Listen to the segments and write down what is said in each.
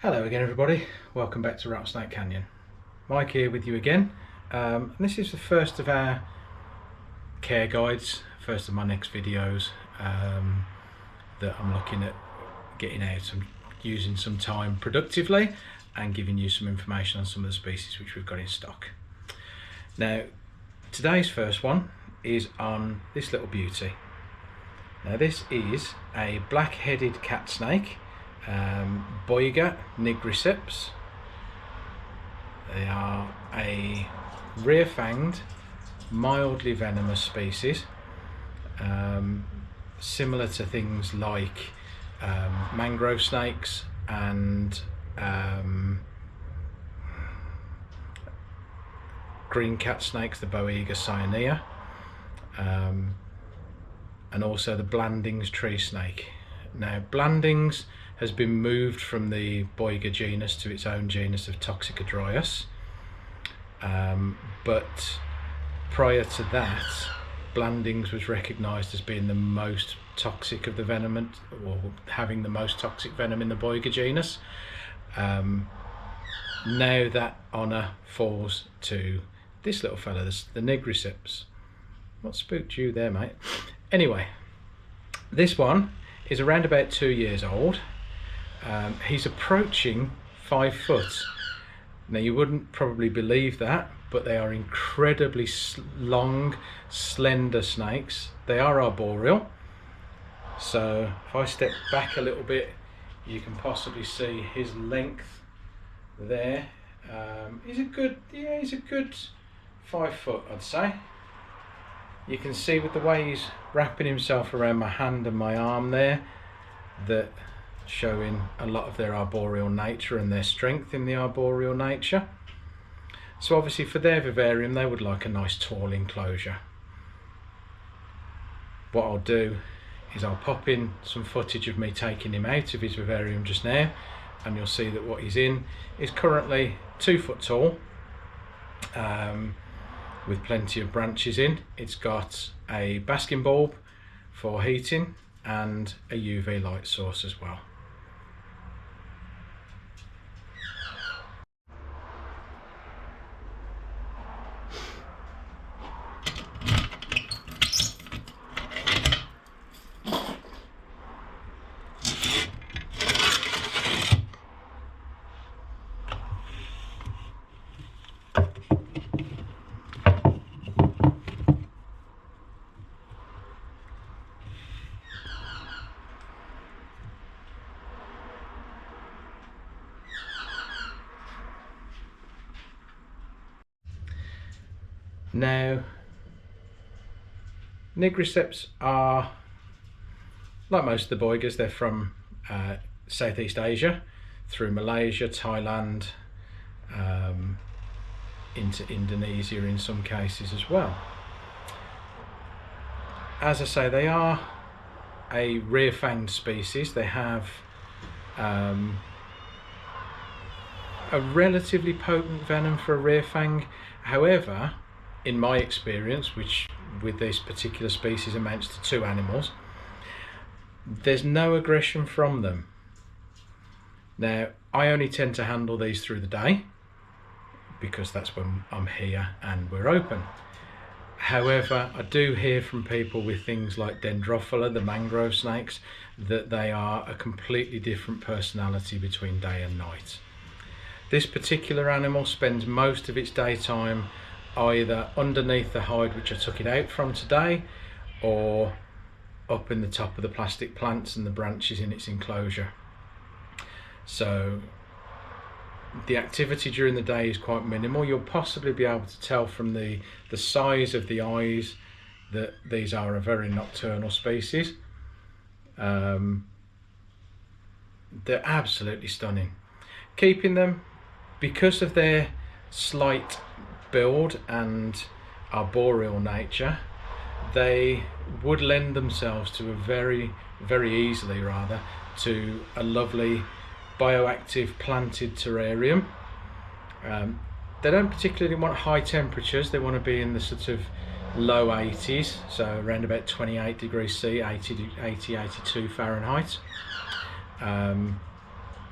Hello again everybody, welcome back to Rattlesnake Canyon. Mike here with you again. And this is the first of our care guides, first of my next videos that I'm looking at getting out and using some time productively and giving you some information on some of the species which we've got in stock. Now today's first one is on this little beauty. Now this is a black-headed cat snake, Boiga nigriceps. They are a rear-fanged, mildly venomous species, similar to things like mangrove snakes and green cat snakes, the Boiga cyanea, and also the Blandings tree snake. Now Blandings has been moved from the Boiga genus to its own genus of Toxicodrius, but prior to that Blandings was recognised as being the most toxic of the venom, or having the most toxic venom in the Boiga genus. Now that honour falls to this little fella, the nigriceps. What spooked you there, mate? Anyway, this one is around about 2 years old. He's approaching 5 foot. Now you wouldn't probably believe that, but they are incredibly long, slender snakes. They are arboreal. So if I step back a little bit, you can possibly see his length there. He's a good 5 foot, I'd say. You can see with the way he's wrapping himself around my hand and my arm there, that showing a lot of their arboreal nature and their strength in the arboreal nature. So obviously for their vivarium they would like a nice tall enclosure. What I'll do is I'll pop in some footage of me taking him out of his vivarium just now, and you'll see that what he's in is currently 2 foot tall, with plenty of branches in. It's got a basking bulb for heating and a UV light source as well. Now, nigriceps are, like most of the Boigas, they're from Southeast Asia, through Malaysia, Thailand, into Indonesia in some cases as well. As I say, they are a rear-fanged species. They have a relatively potent venom for a rear fang. However, in my experience, which with this particular species amounts to 2 animals, there's no aggression from them. Now I only tend to handle these through the day because that's when I'm here and we're open. However, I do hear from people with things like Dendrophila, the mangrove snakes, that they are a completely different personality between day and night. This particular animal spends most of its daytime either underneath the hide which I took it out from today, or up in the top of the plastic plants and the branches in its enclosure. So the activity during the day is quite minimal. You'll possibly be able to tell from the size of the eyes that these are a very nocturnal species. They're absolutely stunning. Keeping them, because of their slight build and arboreal nature, they would lend themselves to very easily rather to a lovely bioactive planted terrarium. They don't particularly want high temperatures. They want to be in the sort of low 80s, so around about 28 degrees C, 82 Fahrenheit.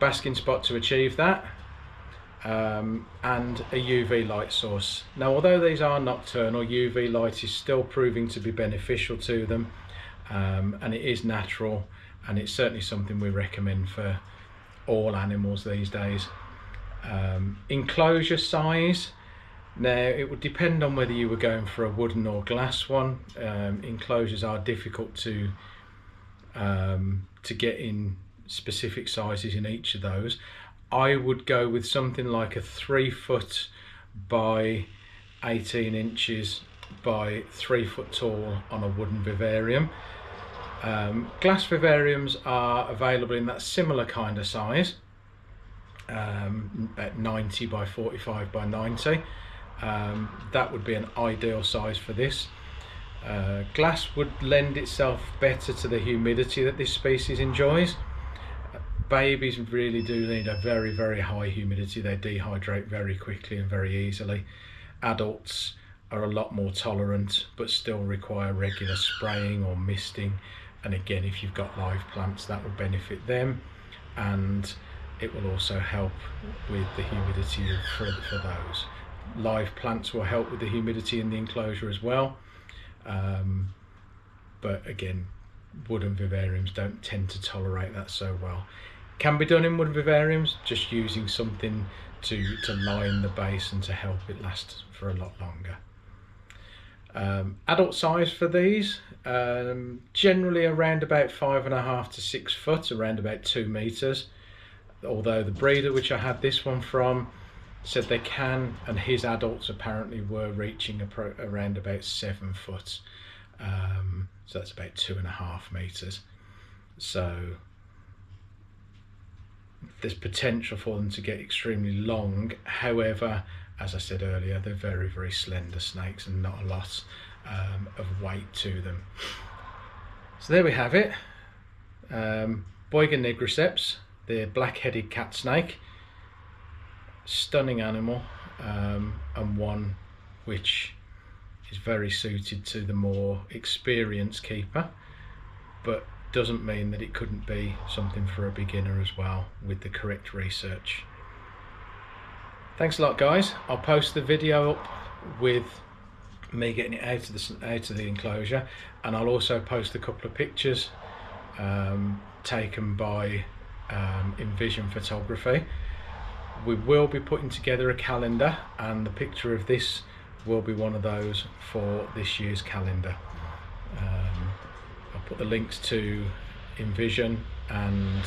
basking spot to achieve that, and a UV light source. Now, although these are nocturnal, UV light is still proving to be beneficial to them, and it is natural, and it's certainly something we recommend for all animals these days. Enclosure size, now it would depend on whether you were going for a wooden or glass one. Enclosures are difficult to get in specific sizes in each of those. I would go with something like a 3 foot by 18 inches by 3 foot tall on a wooden vivarium. Glass vivariums are available in that similar kind of size, at 90 by 45 by 90. That would be an ideal size for this. Glass would lend itself better to the humidity that this species enjoys. Babies really do need a very, very high humidity. They dehydrate very quickly and very easily. Adults are a lot more tolerant, but still require regular spraying or misting. And again, if you've got live plants, that will benefit them, and it will also help with the humidity for those. Live plants will help with the humidity in the enclosure as well, but again, wooden vivariums don't tend to tolerate that so well. Can be done in wooden vivariums, just using something to line the base and to help it last for a lot longer. Adult size for these, generally around about 5.5 to 6 foot, around about 2 meters. Although the breeder which I had this one from said they can, and his adults apparently were reaching around about 7 foot. So that's about 2.5 meters. So there's potential for them to get extremely long. However, as I said earlier, they're very, very slender snakes and not a lot of weight to them. So there we have it. Boiga nigriceps, the black-headed cat snake. Stunning animal, and one which is very suited to the more experienced keeper, but doesn't mean that it couldn't be something for a beginner as well with the correct research. Thanks a lot, guys. I'll post the video up with me getting it out of the enclosure, and I'll also post a couple of pictures taken by Envision Photography. We will be putting together a calendar, and the picture of this will be one of those for this year's calendar. I'll put the links to Envision and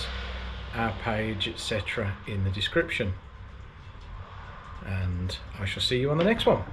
our page, etc., in the description, and I shall see you on the next one.